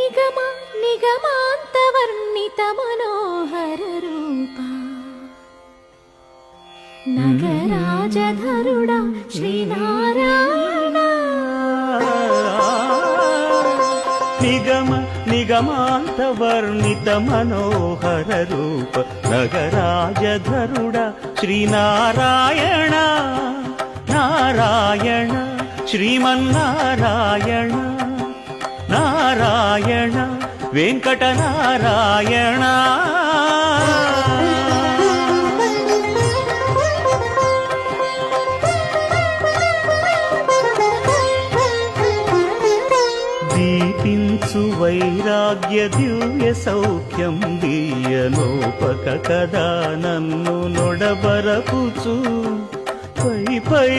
నిగమ నిగమాంతవర్ణిత మనోహర రూప నగరాజధరుడా శ్రీనారాయణ నిగమ నిగమాంతవర్ణిత మనోహర రూప నగరాజధరుడా శ్రీనారాయణ నారాయణ శ్రీమన్నారాయణ నారాయణ వెంకటనారాయణ దీపించు వైరాగ్య దివ్య సౌఖ్యం దీయనోపక కదా నన్ను నొడబరపుచు పై పై